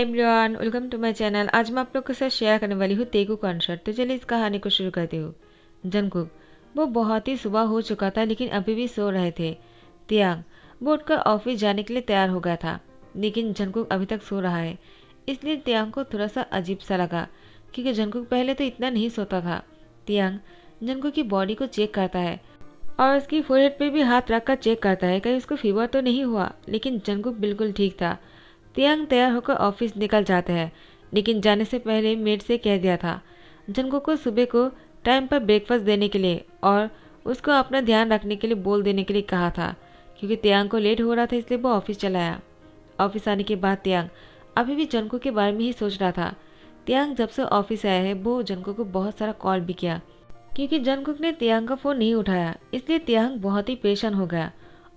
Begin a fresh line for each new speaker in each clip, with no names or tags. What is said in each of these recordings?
Hi everyone, welcome to my channel. आज मैं आप लोग के साथ शेयर करने वाली हूँ तेगू कॉन्सर्ट। तो चलिए इस कहानी को शुरू करती हूँ। जंगकुक वो बहुत ही सुबह हो चुका था लेकिन अभी भी सो रहे थे। तियांग वो उठकर ऑफिस जाने के लिए तैयार हो गया था लेकिन जंगकुक अभी तक सो रहा है। इसलिए तियांग को थोड़ा सा अजीब सा लगा क्योंकि जंगकुक पहले तो इतना नहीं सोता था। तियांग जंगकुक की बॉडी को चेक करता है और उसकी फोरहेड पे भी हाथ रखकर चेक करता है कहीं उसको फीवर तो नहीं हुआ, लेकिन जंगकुक बिल्कुल ठीक था। तियांग तैयार होकर ऑफिस निकल जाते हैं लेकिन जाने से पहले मेड से कह दिया था जंगकुक को सुबह को टाइम पर ब्रेकफास्ट देने के लिए और उसको अपना ध्यान रखने के लिए बोल देने के लिए कहा था। क्योंकि तियांग को लेट हो रहा था इसलिए वो ऑफिस चला आया। ऑफिस आने के बाद तियांग अभी भी जंगकुक के बारे में ही सोच रहा था। तियांग जब से ऑफिस आया है वो जंगकुक को बहुत सारा कॉल भी किया क्योंकि जंगकुक ने तियांग का फ़ोन नहीं उठाया, इसलिए तियांग बहुत ही परेशान हो गया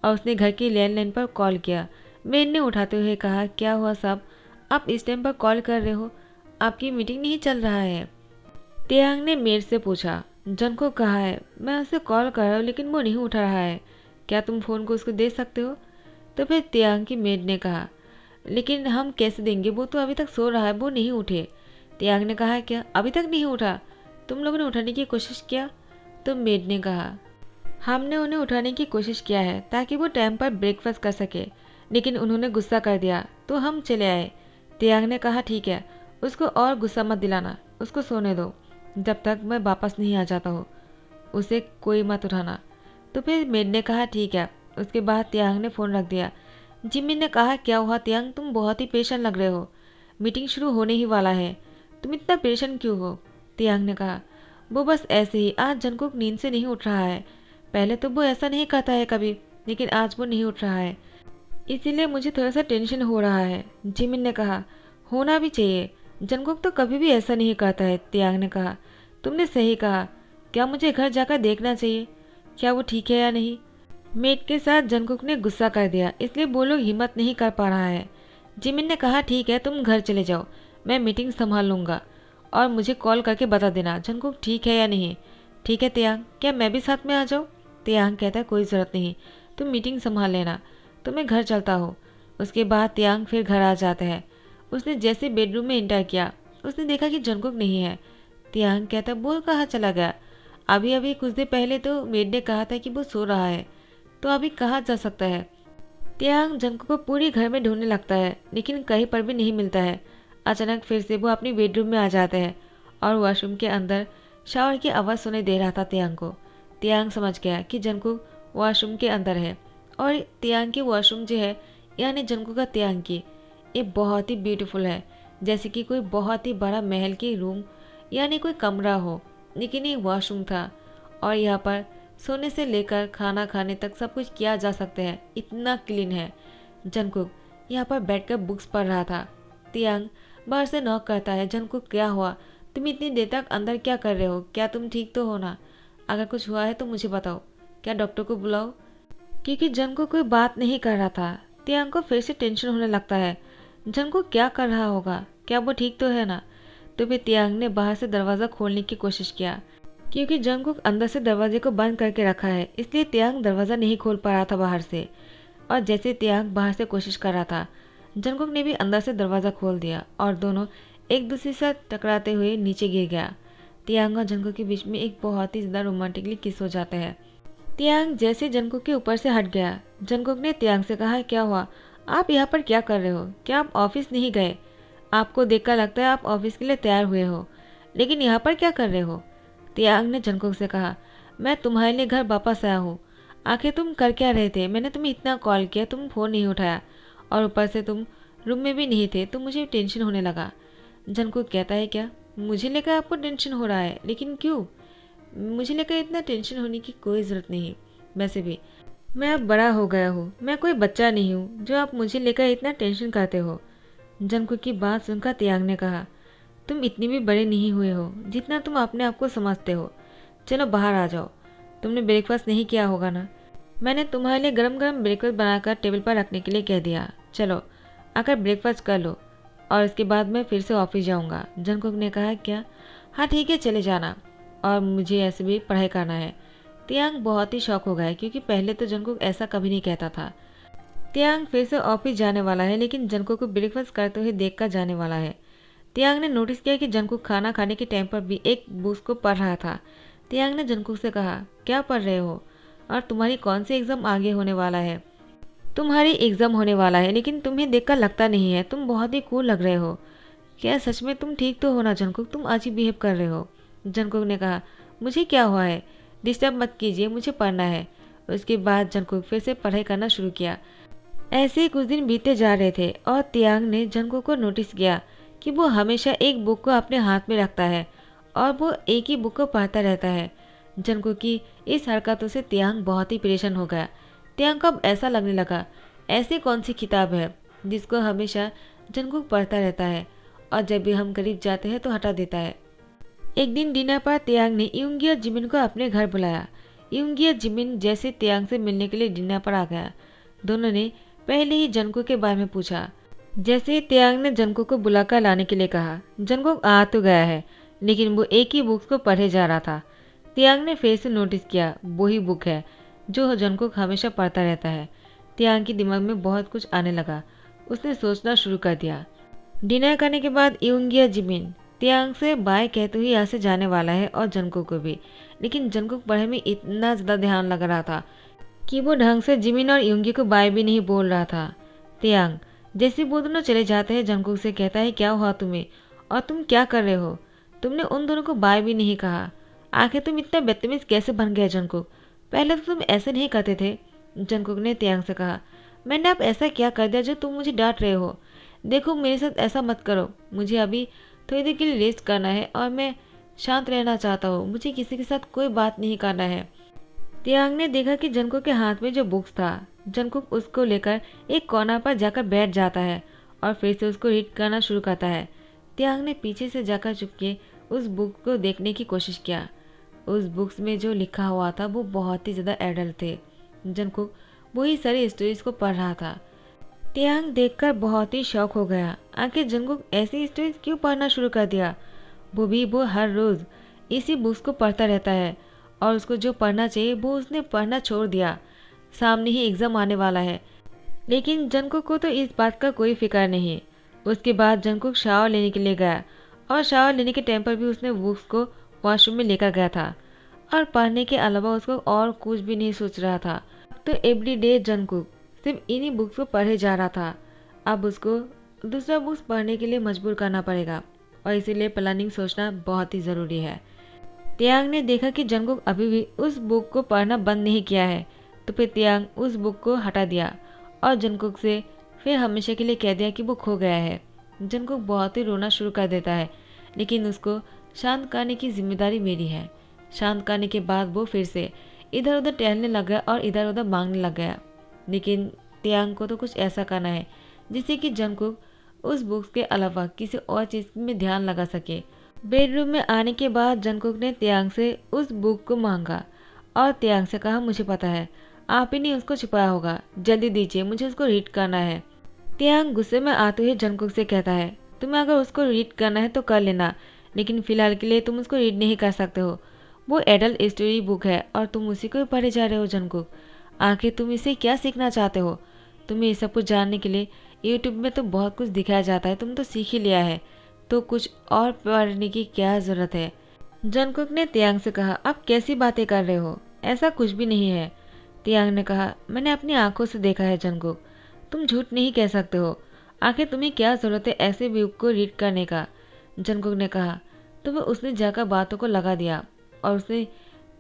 और उसने घर की लैंडलाइन पर कॉल किया। मेड ने उठाते हुए कहा, क्या हुआ साहब, आप इस टाइम पर कॉल कर रहे हो, आपकी मीटिंग नहीं चल रहा है। तियांग ने मेड से पूछा, जंगकुक कहाँ है, मैं उसे कॉल कर रहा हूँ लेकिन वो नहीं उठा रहा है, क्या तुम फ़ोन को उसको दे सकते हो। तो फिर तियांग की मेड ने कहा, लेकिन हम कैसे देंगे, वो तो अभी तक सो रहा है, वो नहीं उठे। तियांग ने कहा, क्या अभी तक नहीं उठा, तुम लोगों ने उठाने की कोशिश किया। तो मेड ने कहा, हमने उन्हें उठाने की कोशिश किया है ताकि वो टाइम पर ब्रेकफास्ट कर सके, लेकिन उन्होंने गुस्सा कर दिया तो हम चले आए। तियांग ने कहा, ठीक है, उसको और गुस्सा मत दिलाना, उसको सोने दो, जब तक मैं वापस नहीं आ जाता हूँ उसे कोई मत उठाना। तो फिर मेड ने कहा, ठीक है। उसके बाद तियांग ने फ़ोन रख दिया। जिमिन ने कहा, क्या हुआ तियांग, तुम बहुत ही परेशान लग रहे हो, मीटिंग शुरू होने ही वाला है, तुम इतना परेशान क्यों हो। तियांग ने कहा, वो बस ऐसे ही, आज जंगकुक नींद से नहीं उठ रहा है, पहले तो वो ऐसा नहीं करता है कभी, लेकिन आज वो नहीं उठ रहा है, इसीलिए मुझे थोड़ा सा टेंशन हो रहा है। जिमिन ने कहा, होना भी चाहिए, जंगकुक तो कभी भी ऐसा नहीं करता है। तियांग ने कहा, तुमने सही कहा, क्या मुझे घर जाकर देखना चाहिए, क्या वो ठीक है या नहीं। मेट के साथ जंगकुक ने गुस्सा कर दिया इसलिए वो लोग हिम्मत नहीं कर पा रहा है। जिमिन ने कहा, ठीक है, तुम घर चले जाओ, मैं मीटिंग संभाल लूँगा और मुझे कॉल करके बता देना जंगकुक ठीक है या नहीं। ठीक है तियांग, क्या मैं भी साथ में आ जाऊँ। तियांग कहता है, कोई ज़रूरत नहीं, तुम मीटिंग संभाल लेना, तो मैं घर चलता हूँ। उसके बाद तियांग फिर घर आ जाते हैं। उसने जैसे बेडरूम में इंटर किया उसने देखा कि जंगकुक नहीं है। तियांग कहता, वो कहाँ चला गया, अभी अभी कुछ देर पहले तो मेड ने कहा था कि वो सो रहा है, तो अभी कहाँ जा सकता है। तियांग जंगकुक को पूरी घर में ढूंढने लगता है लेकिन कहीं पर भी नहीं मिलता है। अचानक फिर से वो अपनी बेडरूम में आ जाते हैं और वॉशरूम के अंदर शावर की आवाज़ सुनाई दे रहा था तियांग को। तियांग समझ गया कि जंगकुक वॉशरूम के अंदर है और तियांग की वॉशरूम जो है, यानी जंगकुक का तियांग की, ये बहुत ही ब्यूटीफुल है, जैसे कि कोई बहुत ही बड़ा महल की रूम यानी कोई कमरा हो, लेकिन ये वॉशरूम था और यहाँ पर सोने से लेकर खाना खाने तक सब कुछ किया जा सकता है, इतना क्लीन है। जंगकुक यहाँ पर बैठकर बुक्स पढ़ रहा था। तियांग बाहर से नॉक करता है, जंगकुक क्या हुआ, तुम इतनी देर तक अंदर क्या कर रहे हो, क्या तुम ठीक तो हो ना, अगर कुछ हुआ है तो मुझे बताओ, क्या डॉक्टर को बुलाओ। क्योंकि जंगकुक कोई बात नहीं कर रहा था। तियांग को फिर से टेंशन होने लगता है, जंगकुक क्या कर रहा होगा, क्या वो ठीक तो है ना। तो फिर तियांग ने बाहर से दरवाज़ा खोलने की कोशिश किया क्योंकि जंगकुक अंदर से दरवाजे को बंद करके रखा है, इसलिए तियांग दरवाज़ा नहीं खोल पा रहा था बाहर से। और जैसे तियांग बाहर से कोशिश कर रहा था, जंगकुक ने भी अंदर से दरवाज़ा खोल दिया और दोनों एक दूसरे से टकराते हुए नीचे गिर गया। तियांग और जंगकुक के बीच में एक बहुत ही ज़्यादा रोमांटिकली किस हो जाता है। तियांग जैसे जंगकुक के ऊपर से हट गया, जंगकुक ने तियांग से कहा, क्या हुआ, आप यहाँ पर क्या कर रहे हो, क्या आप ऑफिस नहीं गए, आपको देखकर लगता है आप ऑफिस के लिए तैयार हुए हो, लेकिन यहाँ पर क्या कर रहे हो। तियांग ने जंगकुक से कहा, मैं तुम्हारे लिए घर वापस आया हूँ, आखिर तुम कर क्या रहे थे, मैंने तुम्हें इतना कॉल किया, तुम फ़ोन नहीं उठाया और ऊपर से तुम रूम में भी नहीं थे, तो मुझे टेंशन होने लगा। जंगकुक कहता है, क्या मुझे लेकर आपको टेंशन हो रहा है, लेकिन क्यों, मुझे लेकर इतना टेंशन होने की कोई ज़रूरत नहीं, वैसे भी मैं अब बड़ा हो गया हूँ, मैं कोई बच्चा नहीं हूँ जो आप मुझे लेकर इतना टेंशन करते हो। जंगकुक की बात सुनकर तियांग ने कहा, तुम इतनी भी बड़े नहीं हुए हो जितना तुम अपने आप को समझते हो, चलो बाहर आ जाओ, तुमने ब्रेकफास्ट नहीं किया होगा ना, मैंने तुम्हारे लिए गरम गरम ब्रेकफास्ट बनाकर टेबल पर रखने के लिए कह दिया, चलो आकर ब्रेकफास्ट कर लो और इसके बाद मैं फिर से ऑफिस जाऊंगा। जंगकुक ने कहा, क्या, हाँ ठीक है, चले जाना, और मुझे ऐसे भी पढ़ाई करना है। तियांग बहुत ही शौक हो गया क्योंकि पहले तो जंगकुक ऐसा कभी नहीं कहता था। तियांग फिर से ऑफिस जाने वाला है, लेकिन जंगकुक को ब्रेकफास्ट करते हुए देखकर जाने वाला है। तियांग ने नोटिस किया कि जंगकुक खाना खाने के टाइम पर भी एक बुक्स को पढ़ रहा था। तियांग ने जंगकुक से कहा, क्या पढ़ रहे हो और तुम्हारी कौन सी एग्ज़ाम आगे होने वाला है? तुम्हारी एग्ज़ाम होने वाला है, लेकिन तुम्हें देखकर लगता नहीं है, तुम बहुत ही कूल लग रहे हो। क्या सच में तुम ठीक तो हो ना जंगकुक? तुम अजीब बिहेव कर रहे हो। जंगकुक ने कहा, मुझे क्या हुआ है, डिस्टर्ब मत कीजिए, मुझे पढ़ना है। उसके बाद जंगकुक फिर से पढ़ाई करना शुरू किया। ऐसे ही कुछ दिन बीते जा रहे थे और तियांग ने जंगकुक को नोटिस किया कि वो हमेशा एक बुक को अपने हाथ में रखता है और वो एक ही बुक को पढ़ता रहता है। जंगकुक की इस हरकतों से तियांग बहुत ही परेशान हो गया। तियांग को अब ऐसा लगने लगा, ऐसी कौन सी किताब है जिसको हमेशा जंगकुक पढ़ता रहता है और जब भी हम करीब जाते हैं तो हटा देता है। एक दिन डिनर पर तियांग ने यूंगी और जिमिन को अपने घर बुलाया। यूंगी और जिमिन जैसे तियांग से मिलने के लिए डिनर पर आ गया। दोनों ने पहले ही जंगकुक के बारे में पूछा। जैसे ही तियांग ने जंगकुक को बुलाकर लाने के लिए कहा, जंगकुक आ तो गया है, लेकिन वो एक ही बुक्स को पढ़े जा रहा था। तियांग ने फिर से नोटिस किया, वही बुक है जो जंगकुक हमेशा पढ़ता रहता है। तियांग के दिमाग में बहुत कुछ आने लगा। उसने सोचना शुरू कर दिया। डिनर करने के बाद यूंगी और जिमिन तियांग से बाय कहते हुए यहाँ से जाने वाला है और जंगकुक को भी, लेकिन जंगकुक पढ़ाई में इतना ज़्यादा ध्यान लग रहा था कि वो ढंग से जिमिन और यूंगी को बाय भी नहीं बोल रहा था। तियांग जैसे वो दोनों चले जाते हैं, जंगकुक से कहता है, क्या हुआ तुम्हें और तुम क्या कर रहे हो? तुमने उन दोनों को बाय भी नहीं कहा। आखिर तुम इतना बदतमीज कैसे बन गए जंगकुक? पहले तो तुम ऐसे नहीं करते थे। जंगकुक ने तियांग से कहा, मैंने अब ऐसा क्या कर दिया जो तुम मुझे डांट रहे हो? देखो मेरे साथ ऐसा मत करो, मुझे अभी थोड़ी देर के लिए रेस्ट करना है और मैं शांत रहना चाहता हूँ। मुझे किसी के साथ कोई बात नहीं करना है। तियांग ने देखा कि जंगकुक के हाथ में जो बुक्स था, जंगकुक उसको लेकर एक कोना पर जाकर बैठ जाता है और फिर से उसको रीड करना शुरू करता है। तियांग ने पीछे से जाकर चुपके उस बुक को देखने की कोशिश किया। उस बुक्स में जो लिखा हुआ था वो बहुत ही ज़्यादा एडल्ट थे। जंगकुक वही सारी स्टोरीज को पढ़ रहा था। तियांग देखकर बहुत ही शौक हो गया। आखिर जंगकुक ऐसी स्टोरीज क्यों पढ़ना शुरू कर दिया? वो हर रोज़ इसी बुक्स को पढ़ता रहता है और उसको जो पढ़ना चाहिए वो उसने पढ़ना छोड़ दिया। सामने ही एग्ज़ाम आने वाला है, लेकिन जंगकुक को तो इस बात का कोई फिक्र नहीं। उसके बाद जंगकुक शावर लेने के लिए गया और शावर लेने के टाइम पर भी उसने बुक्स को वॉशरूम में लेकर गया था और पढ़ने के अलावा उसको और कुछ भी नहीं सोच रहा था। अब तो एवरीडे जंगकुक सिर्फ इन्हीं बुक्स को पढ़े जा रहा था। अब उसको दूसरा बुक्स पढ़ने के लिए मजबूर करना पड़ेगा और इसीलिए प्लानिंग सोचना बहुत ही ज़रूरी है। तियांग ने देखा कि जंगकुक अभी भी उस बुक को पढ़ना बंद नहीं किया है, तो फिर तियांग उस बुक को हटा दिया और जंगकुक से फिर हमेशा के लिए कह दिया कि वो खो गया है। जंगकुक बहुत ही रोना शुरू कर देता है, लेकिन उसको शांत करने की जिम्मेदारी मेरी है। शांत करने के बाद वो फिर से इधर उधर टहलने लग गया और इधर उधर मांगने लग गया। लेकिन तियांग को तो कुछ ऐसा करना है जिससे कि जंगकुक उस बुक्स के अलावा किसी और चीज़ में ध्यान लगा सके। बेडरूम में आने के बाद जंगकुक ने तियांग से उस बुक को मांगा और तियांग से कहा, मुझे पता है आप ही ने उसको छिपाया होगा, जल्दी दीजिए, मुझे उसको रीड करना है। तियांग गुस्से में आते हुए जंगकुक से कहता है, तुम्हें अगर उसको रीड करना है तो कर लेना, लेकिन फिलहाल के लिए तुम उसको रीड नहीं कर सकते हो। वो एडल्ट स्टोरी बुक है और तुम उसी को पढ़े जा रहे हो। जंगकुक आखिर तुम इसे क्या सीखना चाहते हो? तुम्हें ये सब कुछ जानने के लिए यूट्यूब में तो बहुत कुछ दिखाया जाता है, तुम तो सीख ही लिया है, तो कुछ और पढ़ने की क्या ज़रूरत है? जंगकुक ने तियांग से कहा, आप कैसी बातें कर रहे हो? ऐसा कुछ भी नहीं है। तियांग ने कहा, मैंने अपनी आंखों से देखा है जंगकुक, तुम झूठ नहीं कह सकते हो। आखिर तुम्हें क्या ज़रूरत है ऐसे बुक को रीड करने का? जंगकुक ने कहा, तो वह उसने जाकर बातों को लगा दिया और उसने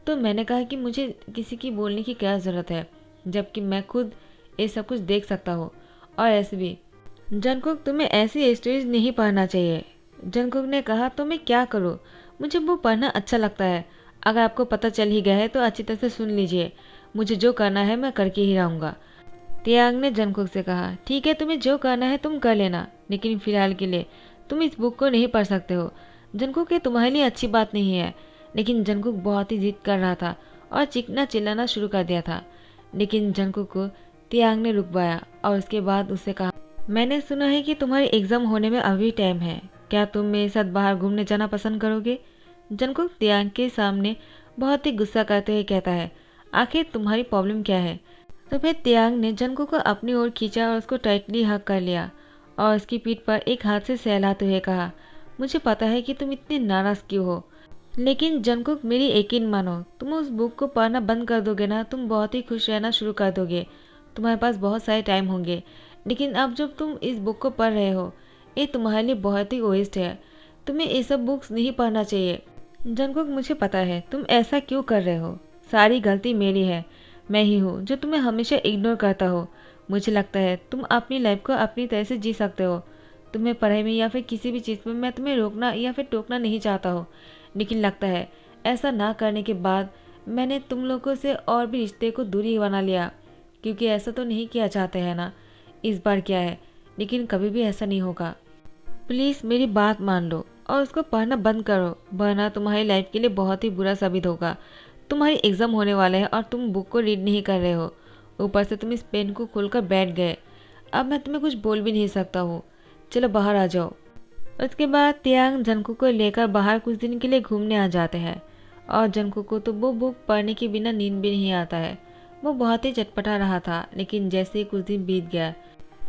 तो मैंने कहा कि मुझे किसी की बोलने की क्या ज़रूरत है, जबकि मैं खुद ये सब कुछ देख सकता हूँ। और ऐसे भी जंगकुक तुम्हें ऐसी स्टोरीज नहीं पढ़ना चाहिए। जंगकुक ने कहा, तो मैं क्या करूँ? मुझे वो पढ़ना अच्छा लगता है। अगर आपको पता चल ही गया है तो अच्छी तरह से सुन लीजिए, मुझे जो करना है मैं करके ही रहूँगा। तियांग ने जंगकुक से कहा, ठीक है, तुम्हें जो करना है तुम कर लेना, लेकिन फिलहाल के लिए तुम इस बुक को नहीं पढ़ सकते हो। जंगकुक ये तुम्हारे लिए अच्छी बात नहीं है। लेकिन जंगकुक बहुत ही जिद कर रहा था और चीखना चिल्लाना शुरू कर दिया था, लेकिन जंगकुक को तियांग ने रुकवाया और उसके बाद उससे कहा, मैंने सुना है कि तुम्हारी एग्ज़ाम होने में अभी टाइम है, क्या तुम मेरे साथ बाहर घूमने जाना पसंद करोगे? जंगकुक तियांग के सामने बहुत ही गुस्सा करते हुए कहता है, आखिर तुम्हारी प्रॉब्लम क्या है? तो फिर तियांग ने जंगकुक को अपनी ओर खींचा और उसको टाइटली हग कर लिया और उसकी पीठ पर एक हाथ से सहलाते हुए कहा, मुझे पता है कि तुम इतनी नाराज क्यों हो, लेकिन जंगकुक मेरी यकीन मानो, तुम उस बुक को पढ़ना बंद कर दोगे ना, तुम बहुत ही खुश रहना शुरू कर दोगे। तुम्हारे पास बहुत सारे टाइम होंगे, लेकिन अब जब तुम इस बुक को पढ़ रहे हो, ये तुम्हारे लिए बहुत ही वेस्ट है। तुम्हें ये सब बुक्स नहीं पढ़ना चाहिए। जंगकुक, मुझे पता है तुम ऐसा क्यों कर रहे हो। सारी गलती मेरी है। मैं ही हूँ जो तुम्हें हमेशा इग्नोर करता हो। मुझे लगता है तुम अपनी लाइफ को अपनी तरह से जी सकते हो। तुम्हें पढ़ाई में या फिर किसी भी चीज़ में मैं तुम्हें रोकना या फिर टोकना नहीं चाहता हूँ, लेकिन लगता है ऐसा ना करने के बाद मैंने तुम लोगों से और भी रिश्ते को दूरी बना लिया, क्योंकि ऐसा तो नहीं किया चाहते हैं ना। इस बार क्या है, लेकिन कभी भी ऐसा नहीं होगा। प्लीज़ मेरी बात मान लो और उसको पढ़ना बंद करो, वरना तुम्हारी लाइफ के लिए बहुत ही बुरा साबित होगा। तुम्हारी एग्ज़ाम होने वाले हैं और तुम बुक को रीड नहीं कर रहे हो। ऊपर से तुम इस पेन को खोलकर बैठ गए। अब मैं तुम्हें कुछ बोल भी नहीं सकता हूँ। चलो बाहर आ जाओ। उसके बाद तियांग जंगकुक को लेकर बाहर कुछ दिन के लिए घूमने आ जाते हैं और जंगकुक को तो वो बुक पढ़ने के बिना नींद भी नहीं आता है। वो बहुत ही चटपटा रहा था, लेकिन जैसे ही कुछ दिन बीत गया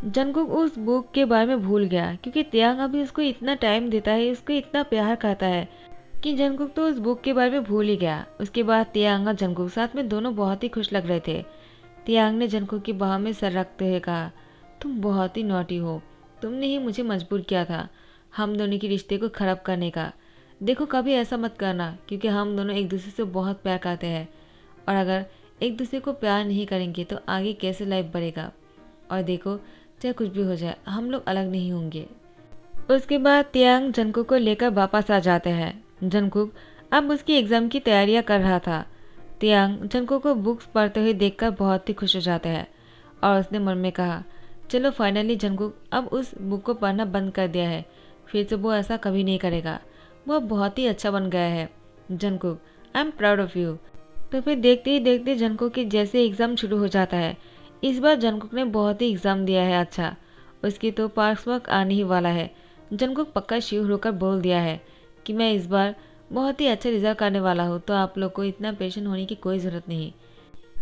जंगकुक उस बुक के बारे में भूल गया, क्योंकि तियांग अभी उसको इतना टाइम देता है, उसको इतना प्यार करता है कि जंगकुक तो उस बुक के बारे में भूल ही गया। उसके बाद तियांग और जंगकुक साथ में दोनों बहुत ही खुश लग रहे थे। तियांग ने जंगकुक की बाह में सर रखते हुए कहा, तुम बहुत ही नॉटी हो। तुमने ही मुझे मजबूर किया था हम दोनों के रिश्ते को खराब करने का। देखो कभी ऐसा मत करना, क्योंकि हम दोनों एक दूसरे से बहुत प्यार करते हैं, और अगर एक दूसरे को प्यार नहीं करेंगे तो आगे कैसे लाइफ बढ़ेगा। और देखो चाहे कुछ भी हो जाए हम लोग अलग नहीं होंगे। उसके बाद तियांग जंगकुक को लेकर वापस आ जाते हैं। जंगकुक अब उसकी एग्ज़ाम की तैयारियां कर रहा था। तियांग जंगकुक को बुक्स पढ़ते हुए देखकर बहुत ही खुश हो जाते हैं और उसने मन में कहा, चलो फाइनली जंगकुक अब उस बुक को पढ़ना बंद कर दिया है, फिर से वो ऐसा कभी नहीं करेगा। वो बहुत ही अच्छा बन गया है। Jungkook, I am proud of you. तो फिर देखते ही देखते जंगकुक की जैसे एग्ज़ाम शुरू हो जाता है। इस बार जंगकुक ने बहुत ही एग्ज़ाम दिया है अच्छा। उसकी तो पास वर्क आने ही वाला है। जंगकुक पक्का श्योर होकर बोल दिया है कि मैं इस बार बहुत ही अच्छा रिजल्ट करने वाला हूँ, तो आप लोग को इतना पेशेंट होने की कोई ज़रूरत नहीं।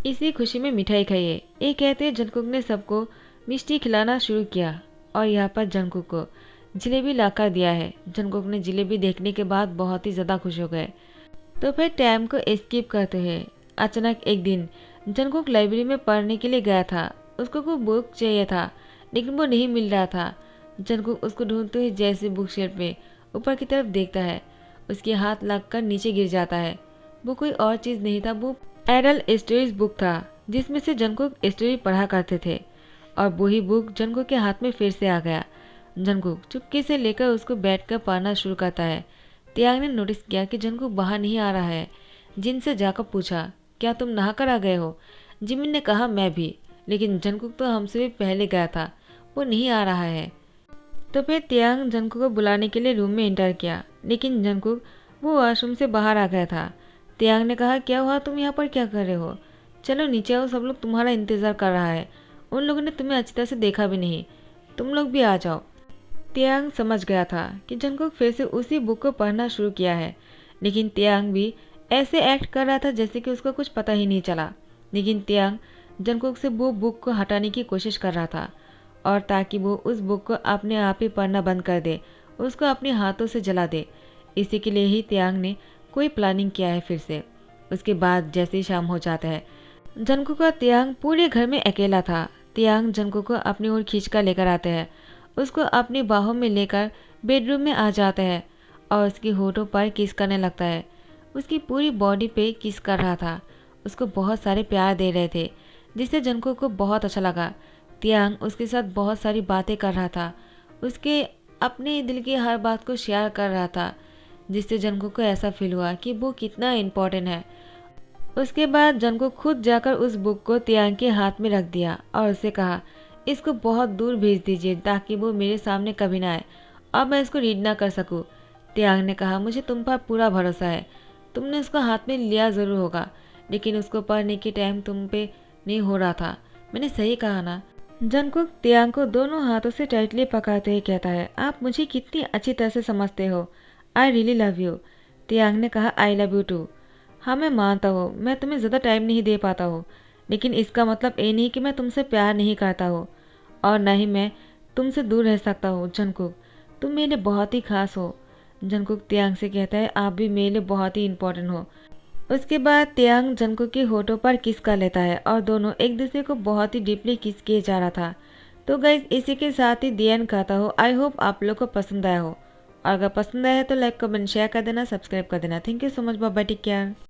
इसी खुशी में मिठाई खाइए। ये कहते जंगकुक ने सबको मिष्टी खिलाना शुरू किया और यहाँ पर जंगकुक को जलेबी लाकर दिया है। जंगकुक ने जलेबी देखने के बाद बहुत ही ज़्यादा खुश हो गए। तो फिर टाइम को स्किप करते हुए अचानक एक दिन जंगकुक लाइब्रेरी में पढ़ने के लिए गया था। उसको कोई बुक चाहिए था, लेकिन वो नहीं मिल रहा था। जंगकुक उसको ढूंढते हुए जैसे बुक शेल्फ पे ऊपर की तरफ देखता है, उसके हाथ लगकर नीचे गिर जाता है। वो कोई और चीज़ नहीं था, वो एडल्ट स्टोरीज बुक था, जिसमें से जंगकुक स्टोरी पढ़ा करते थे। और वही बुक जंगकुक के हाथ में फिर से आ गया। जंगकुक चुपके से लेकर उसको बैठकर पढ़ना शुरू करता है। तियांग ने नोटिस किया कि जंगकुक बाहर नहीं आ रहा है। जिन से जाकर पूछा, क्या तुम नहा कर आ गए हो? जिमिन ने कहा, मैं भी, लेकिन जंगकुक तो हमसे भी पहले गया था, वो नहीं आ रहा है। तो फिर तियांग जंगकुक को बुलाने के लिए रूम में एंटर किया, लेकिन जंगकुक वो वॉशरूम से बाहर आ गया था। तियांग ने कहा, क्या हुआ, तुम यहाँ पर क्या कर रहे हो? चलो नीचे आओ, सब लोग तुम्हारा इंतज़ार कर रहा है। उन लोगों ने तुम्हें अच्छी तरह से देखा भी नहीं, तुम लोग भी आ जाओ। तियांग समझ गया था कि जंगकुक फिर से उसी बुक को पढ़ना शुरू किया है, लेकिन तियांग भी ऐसे एक्ट कर रहा था जैसे कि उसको कुछ पता ही नहीं चला। लेकिन तियांग जंगकुक से वो बुक को हटाने की कोशिश कर रहा था, और ताकि वो उस बुक को अपने आप ही पढ़ना बंद कर दे, उसको अपने हाथों से जला दे। इसी के लिए ही तियांग ने कोई प्लानिंग किया है फिर से। उसके बाद जैसे ही शाम हो जाता है, जंगकुक और तियांग पूरे घर में अकेला था। तियांग जंगकुक को अपनी ओर खींचकर लेकर आते हैं, उसको अपनी बाहों में लेकर बेडरूम में आ जाता है और उसके होठों पर किस करने लगता है। उसकी पूरी बॉडी पे किस कर रहा था, उसको बहुत सारे प्यार दे रहे थे, जिससे जंगकुक को बहुत अच्छा लगा। तियांग उसके साथ बहुत सारी बातें कर रहा था, उसके अपने दिल की हर बात को शेयर कर रहा था, जिससे जंगकुक को ऐसा फील हुआ कि वो कितना इम्पोर्टेंट है। उसके बाद जंगकुक खुद जाकर उस बुक को तियांग के हाथ में रख दिया और उससे कहा, इसको बहुत दूर भेज दीजिए ताकि वो मेरे सामने कभी ना आए और मैं इसको रीड ना कर सकूं। तियांग ने कहा, मुझे तुम पर पूरा भरोसा है। तुमने उसको हाथ में लिया ज़रूर होगा, लेकिन उसको पढ़ने के टाइम तुम पे नहीं हो रहा था। मैंने सही कहा ना? जंगकुक तियांग को दोनों हाथों से टाइटली पकड़ते हुए कहता है, आप मुझे कितनी अच्छी तरह से समझते हो। I really love you. Tiang ने कहा, आई लव यू टू। हाँ मैं मानता हूँ मैं तुम्हें ज़्यादा टाइम नहीं दे पाता हूँ, लेकिन इसका मतलब ये नहीं कि मैं तुमसे प्यार नहीं करता हूँ और ना ही मैं तुमसे दूर रह सकता हूँ। जंगकुक, तुम मेरे लिए बहुत ही खास हो। जंगकुक तियांग से कहता है, आप भी मेरे लिए बहुत ही इम्पोर्टेंट हो। उसके बाद तियांग जंगकुक के होठों पर किस कर लेता है और दोनों एक दूसरे को बहुत ही डीपली किस किए जा रहा था। तो गाइज इसी के साथ ही दी एंड कहता हो। आई होप आप लोग को पसंद आया हो, और अगर पसंद आया है तो लाइक कमेंट शेयर कर देना, सब्सक्राइब कर देना। Thank you so much, bye bye, take care.